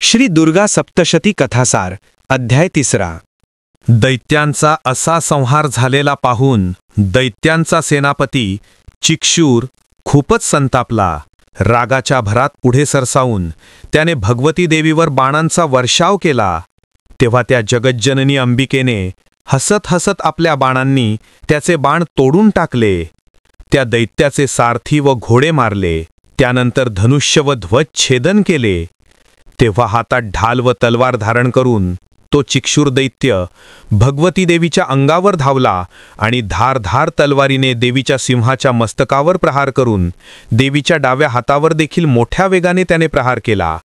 श्री दुर्गा सप्तशती कथासार अध्याय 3. दैत्यांचा असा संहार झालेला पाहून दैत्यांचा सेनापती चिक्षूर खूपच संतापला. रागाच्या भरात पुढे सरसावून त्याने भगवती देवीवर बाणांचा वर्षाव केला. तेव्हा त्या जगज्जननी अंबिकेने हसत हसत आपल्या बाणांनी त्याचे बाण तोडून टाकले. त्या दैत्याचे सारथी व घोडे मारले. त्यानंतर धनुष्य व ध्वज छेदन केले. तेव्हा हातात ढाल व तलवार धारण करून तो चिक्षूर दैत्य भगवती देवीच्या अंगावर धावला आणि धारधार तलवारीने देवीच्या सिंहाच्या मस्तकावर प्रहार करून देवीच्या डाव्या हातावर देखील मोठ्या वेगाने त्याने प्रहार केला.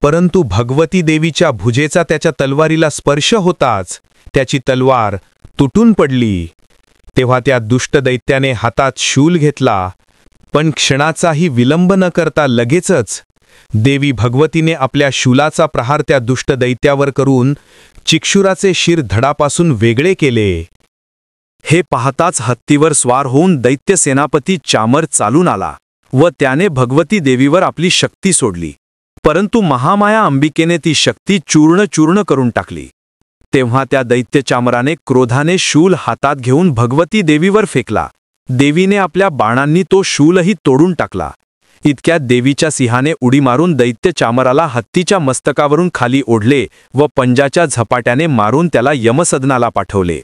परंतु भगवती देवीच्या भुजेचा त्याच्या तलवारीला स्पर्श होताच त्याची तलवार तुटून पडली. तेव्हा त्या दुष्ट दैत्याने हातात शूल घेतला, पण क्षणाचाही विलंब न करता लगेचच देवी भगवतीने आपल्या शूलाचा प्रहार त्या दुष्ट दैत्यावर करून चिक्षुराचे शिर धडापासून वेगळे केले. हे पाहताच हत्तीवर स्वार होऊन दैत्य सेनापती चामर चालून आला व त्याने भगवती देवीवर आपली शक्ती सोडली. परंतु महामाया अंबिकेने ती शक्ती चूर्ण चूर्ण करून टाकली. तेव्हा त्या दैत्य चामराने क्रोधाने शूल हातात घेऊन भगवती देवीवर फेकला. देवीने आपल्या बाणांनी तो शूलही तोडून टाकला. इतक्यात देवीच्या सिंहाने उडी मारून दैत्य चामराला हत्तीच्या मस्तकावरून खाली ओढले व पंजाच्या झपाट्याने मारून त्याला यमसदनाला पाठवले.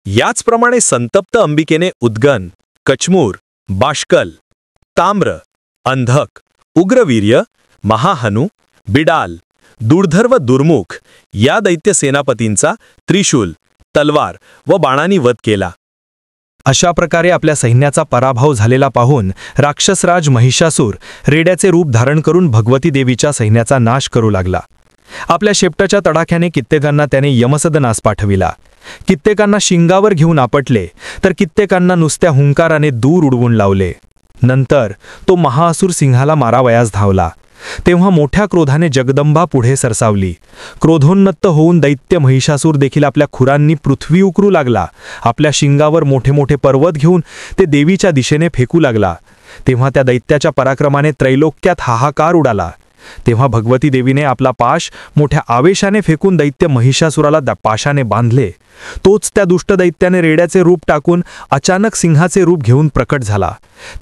याचप्रमाणे संतप्त अंबिकेने उद्गन, कचमूर, बाष्कल, ताम्र, अंधक, उग्रवीर्य, महाहनु, बिडाल, दुर्धर व दुर्मुख या दैत्य सेनापतींचा त्रिशूल, तलवार व बाणांनी वध केला. अशा प्रकारे आपल्या सैन्याचा पराभव झालेला पाहून राक्षसराज महिषासूर रेड्याचे रूप धारण करून भगवती देवीच्या सैन्याचा नाश करू लागला. आपल्या शेपटाच्या तडाख्याने कित्येकांना त्याने यमसदनास पाठविला. कित्येकांना शिंगावर घेऊन आपटले तर कित्येकांना नुसत्या हुंकाराने दूर उडवून लावले. नंतर तो महाअसुर सिंहाला मारावयास धावला. तेव्हा मोठ्या क्रोधाने जगदंबा पुढे सरसावली. क्रोधोन्नत होऊन दैत्य महिषासूर देखील आपल्या खुरांनी पृथ्वी उकरू लागला. आपल्या शिंगावर मोठे मोठे पर्वत घेऊन ते देवीच्या दिशेने फेकू लागला. तेव्हा त्या दैत्याच्या पराक्रमाने त्रैलोक्यात हाहाकार उडाला. तेव्हा भगवती देवीने आपला पाश मोठ्या आवेशाने फेकून दैत्य महिषासुराला पाशाने बांधले. तोच त्या दुष्ट दैत्याने रेड्याचे रूप टाकून अचानक सिंहाचे रूप घेऊन प्रकट झाला.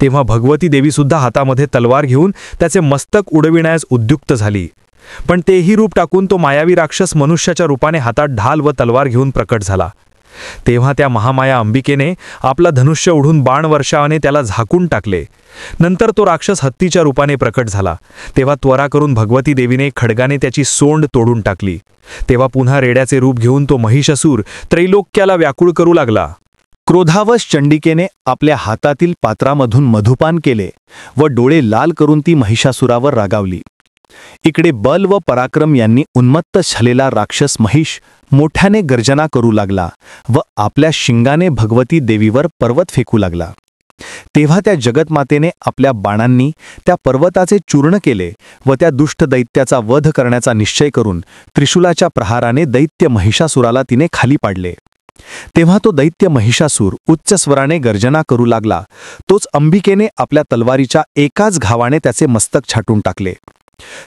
तेव्हा भगवती देवीसुद्धा हातामध्ये तलवार घेऊन त्याचे मस्तक उडविण्यास उद्युक्त झाली. पण तेही रूप टाकून तो मायावी राक्षस मनुष्याच्या रूपाने हातात ढाल व तलवार घेऊन प्रकट झाला. तेव्हा त्या महामाया अंबिकेने आपला धनुष्य उडून बाण वर्षावाने त्याला झाकून टाकले. नंतर तो राक्षस हत्तीच्या रूपाने प्रकट झाला. तेव्हा त्वरा करून भगवती देवीने खड्गाने त्याची सोंड तोडून टाकली. तेव्हा पुन्हा रेड्याचे रूप घेऊन तो महिषासूर त्रैलोक्याला व्याकुळ करू लागला. क्रोधावश चंडिकेने आपल्या हातातील पात्रामधून मधुपान केले व डोळे लाल करून ती महिषासुरावर रागावली. इकडे बल व पराक्रम यांनी उन्मत्त झालेला राक्षस महिष मोठ्याने गर्जना करू लागला व आपल्या शिंगाने भगवती देवीवर पर्वत फेकू लागला. तेव्हा त्या जगतमातेने आपल्या बाणांनी त्या पर्वताचे चूर्ण केले व त्या दुष्ट दैत्याचा वध करण्याचा निश्चय करून त्रिशूलाच्या प्रहाराने दैत्य महिषासुराला तिने खाली पाडले. तेव्हा तो दैत्य महिषासूर उच्च स्वराने गर्जना करू लागला. तोच अंबिकेने आपल्या तलवारीच्या एकाच घावाने त्याचे मस्तक छाटून टाकले.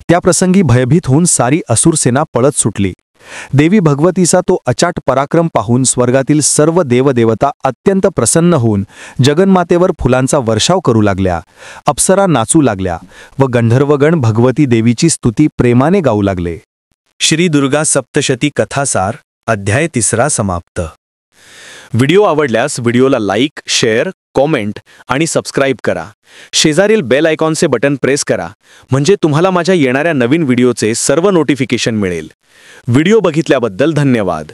त्या प्रसंगी भयभीत होऊन सारी असुर सेना पळत सुटली. देवी भगवतीचा तो अचाट पराक्रम पाहून स्वर्गातील सर्व देवदेवता अत्यंत प्रसन्न होऊन जगन्मातेवर फुलांचा वर्षाव करू लागल्या. अप्सरा नाचू लागल्या व गंधर्वगण भगवती देवीची स्तुती प्रेमाने गाऊ लागले. श्री दुर्गा सप्तशती कथासार अध्याय 3 समाप्त. व्हिडिओ आवडल्यास व्हिडिओला लाईक, शेअर, कॉमेंट आणि सबस्क्राईब करा. शेजारील बेल आयकॉनचे बटन प्रेस करा म्हणजे तुम्हाला माझ्या येणाऱ्या नवीन व्हिडिओचे सर्व नोटिफिकेशन मिळेल. व्हिडिओ बघितल्याबद्दल धन्यवाद.